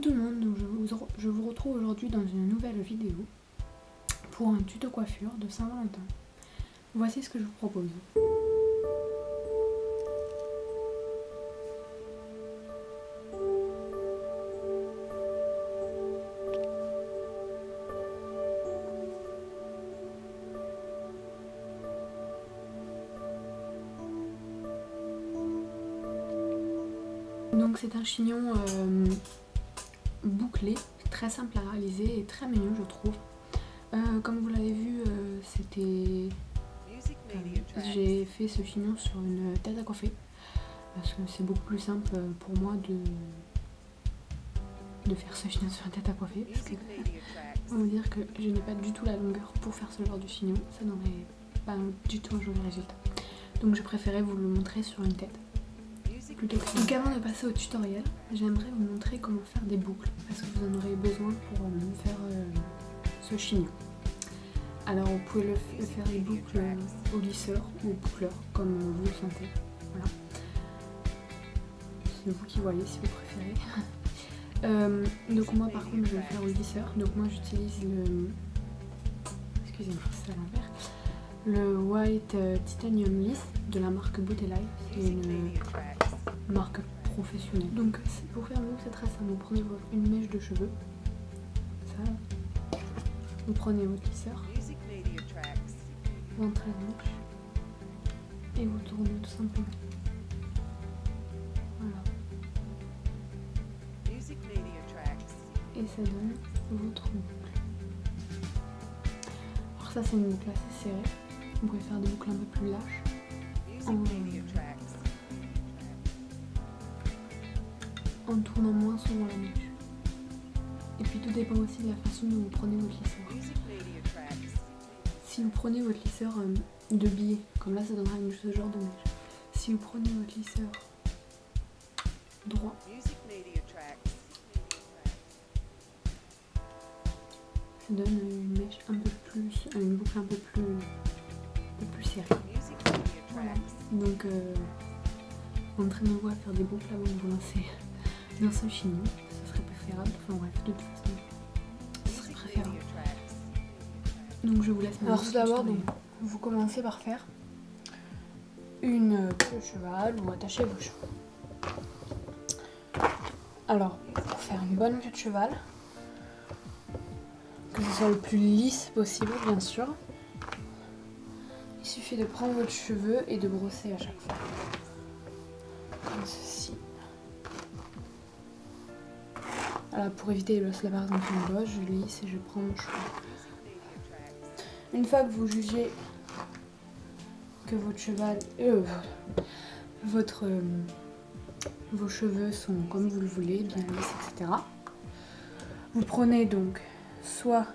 tout le monde, donc je vous retrouve aujourd'hui dans une nouvelle vidéo pour un tuto coiffure de Saint-Valentin. Voici ce que je vous propose. Donc c'est un chignon bouclé, très simple à réaliser et très mignon je trouve. Comme vous l'avez vu, j'ai fait ce chignon sur une tête à coiffer parce que c'est beaucoup plus simple pour moi de faire ce chignon sur une tête à coiffer parce que on va dire que je n'ai pas du tout la longueur pour faire ce genre de chignon, ça n'aurait pas du tout un joli résultat. Donc je préférais vous le montrer sur une tête. Donc avant de passer au tutoriel, j'aimerais vous montrer comment faire des boucles parce que vous en aurez besoin pour faire ce chignon. Alors vous pouvez le faire des boucles au lisseur ou au boucleur comme vous le sentez. Voilà. C'est vous qui voyez si vous préférez. Donc moi par contre je vais le faire au lisseur. Donc moi j'utilise le... Excusez-moi, c'est à l'envers. Le White Titanium Lisse de la marque Beauty Life. C'est une marque professionnelle. Donc pour faire un boucle c'est très simple. Vous prenez une mèche de cheveux. Ça. Vous prenez votre lisseur. Vous entrez la mèche. Et vous tournez tout simplement. Voilà. Et ça donne votre boucle. Alors ça c'est une boucle assez serrée. Vous pouvez faire des boucles un peu plus lâches. En tournant moins souvent la mèche. Et puis tout dépend aussi de la façon dont vous prenez votre lisseur. Si vous prenez votre lisseur de biais, comme là ça donnera ce genre de mèche. Si vous prenez votre lisseur droit, ça donne une mèche un peu plus, une boucle un peu plus serrée. Voilà. Donc entraînez-vous à faire des boucles avant de vous lancer dans ce chignon, ce serait préférable. Enfin bref, de toute façon, ce serait préférable. Donc je vous laisse. Alors tout d'abord, vous commencez par faire une queue de cheval ou attachez vos cheveux. Alors pour faire une bonne queue de cheval, que ce soit le plus lisse possible bien sûr, il suffit de prendre votre cheveu et de brosser à chaque fois. Comme ceci. Voilà, pour éviter les losses là par exemple une bosse, je lisse et je prends mon cheveu. Une fois que vous jugez que votre cheval, vos cheveux sont comme vous le voulez, bien lisses, etc. Vous prenez donc soit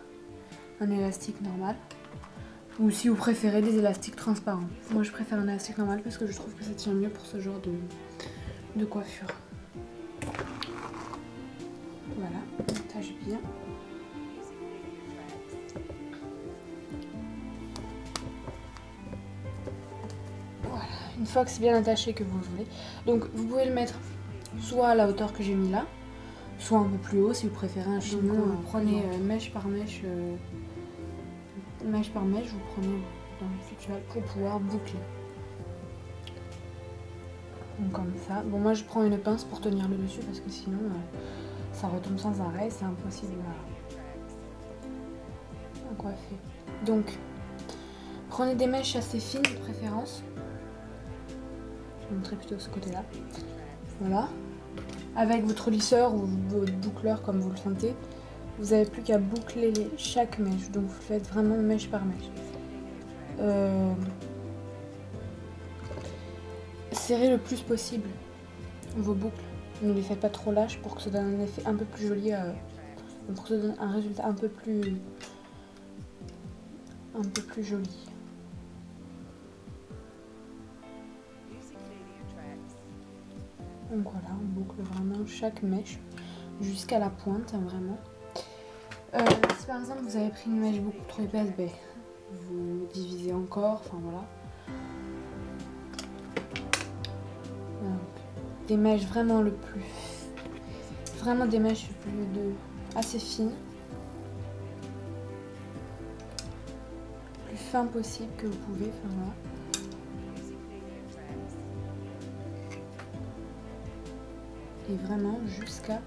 un élastique normal, ou si vous préférez des élastiques transparents. Moi je préfère un élastique normal parce que je trouve que ça tient mieux pour ce genre de coiffure. Voilà, on attache bien. Voilà, une fois que c'est bien attaché que vous voulez. Donc vous pouvez le mettre soit à la hauteur que j'ai mis là, soit un peu plus haut si vous préférez un chignon. Vous prenez mèche par mèche, vous prenez dans le cheval pour pouvoir boucler. Donc comme ça. Bon moi je prends une pince pour tenir le dessus parce que sinon ça retombe sans arrêt, c'est impossible à coiffer. Donc prenez des mèches assez fines de préférence. Je vais montrer plutôt ce côté là. Voilà. Avec votre lisseur ou votre boucleur comme vous le sentez, vous n'avez plus qu'à boucler chaque mèche. Donc vous faites vraiment mèche par mèche. Serrez le plus possible vos boucles. Ne les faites pas trop lâches pour que ça donne un effet un peu plus joli, pour que ça donne un résultat un peu plus joli. Donc voilà, on boucle vraiment chaque mèche jusqu'à la pointe, hein, vraiment. Si par exemple vous avez pris une mèche beaucoup trop épaisse, ben, vous divisez encore, enfin voilà. Donc, des mèches vraiment le plus vraiment des mèches assez fines. Le plus fin possible que vous pouvez. Enfin, voilà. Et vraiment jusqu'à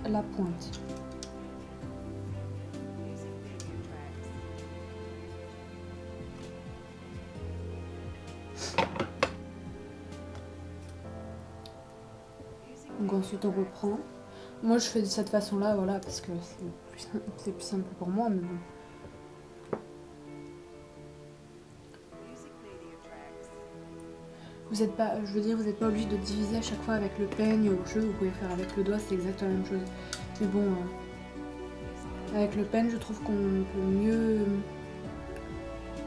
la pointe. Donc ensuite on reprend. Moi je fais de cette façon là, voilà, parce que c'est plus simple pour moi, mais bon. Vous êtes pas, je veux dire, vous n'êtes pas obligé de diviser à chaque fois avec le peigne ou le cheveu, vous pouvez faire avec le doigt, c'est exactement la même chose. Mais bon, avec le peigne, je trouve qu'on peut mieux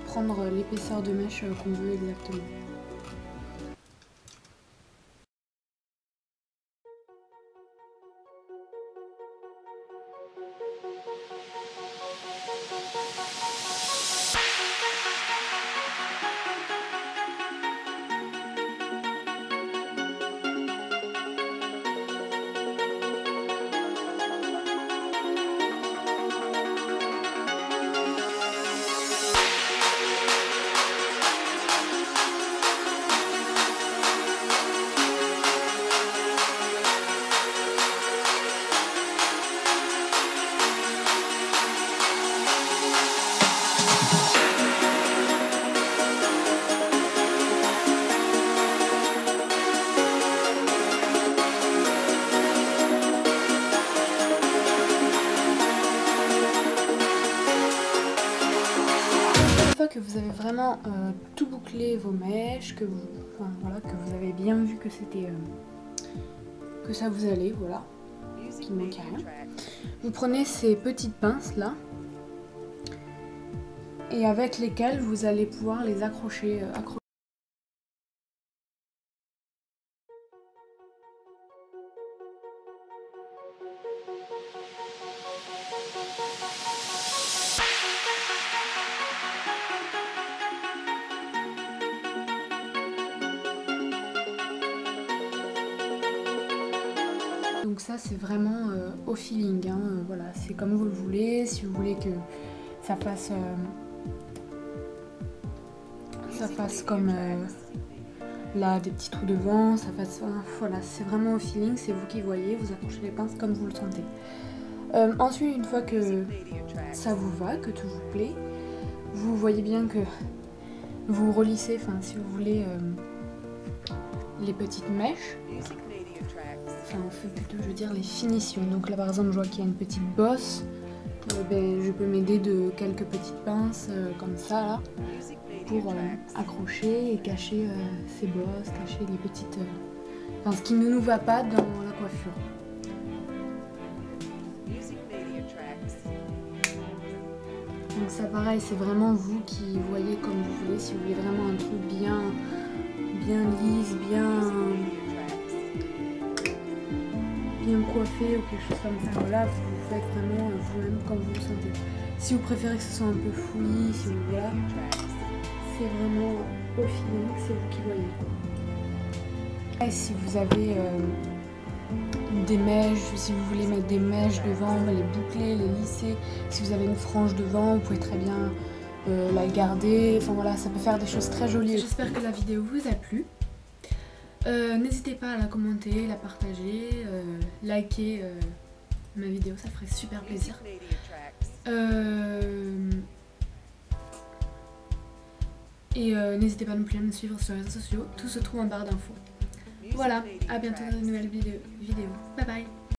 prendre l'épaisseur de mèche qu'on veut exactement. Que vous avez vraiment tout bouclé vos mèches, que vous avez bien vu que c'était que ça vous allait, voilà, qu'il ne manquait rien. Vous prenez ces petites pinces là et avec lesquelles vous allez pouvoir les accrocher. Donc ça c'est vraiment au feeling, hein, voilà, c'est comme vous le voulez. Si vous voulez que ça fasse comme là des petits trous devant, ça fasse, voilà, c'est vraiment au feeling, c'est vous qui voyez, vous accrochez les pinces comme vous le sentez. Ensuite, une fois que ça vous va, que tout vous plaît, vous voyez bien que vous relissez, enfin si vous voulez, les petites mèches. Enfin, on fait plutôt, je veux dire, les finitions. Donc là, par exemple, je vois qu'il y a une petite bosse. Je peux m'aider de quelques petites pinces comme ça, là, pour accrocher et cacher ces bosses, cacher les petites... Enfin, ce qui ne nous va pas dans la coiffure. Donc ça, pareil, c'est vraiment vous qui voyez comme vous voulez. Si vous voulez vraiment un truc bien lisse, bien coiffé ou quelque chose comme ça, voilà, vous faites vraiment vous-même comme vous le sentez. Si vous préférez que ce soit un peu fouillis, si vous, voilà, c'est vraiment au feeling, c'est vous qui voyez. Et si vous avez des mèches, si vous voulez mettre des mèches devant, les boucler, les lisser, si vous avez une frange devant, vous pouvez très bien la garder, enfin voilà, ça peut faire des choses très jolies. J'espère que la vidéo vous a plu. N'hésitez pas à la commenter, la partager, liker ma vidéo, ça ferait super plaisir. Et n'hésitez pas non plus à me suivre sur les réseaux sociaux, tout se trouve en barre d'infos. Voilà, à bientôt dans une nouvelle vidéo. Bye bye.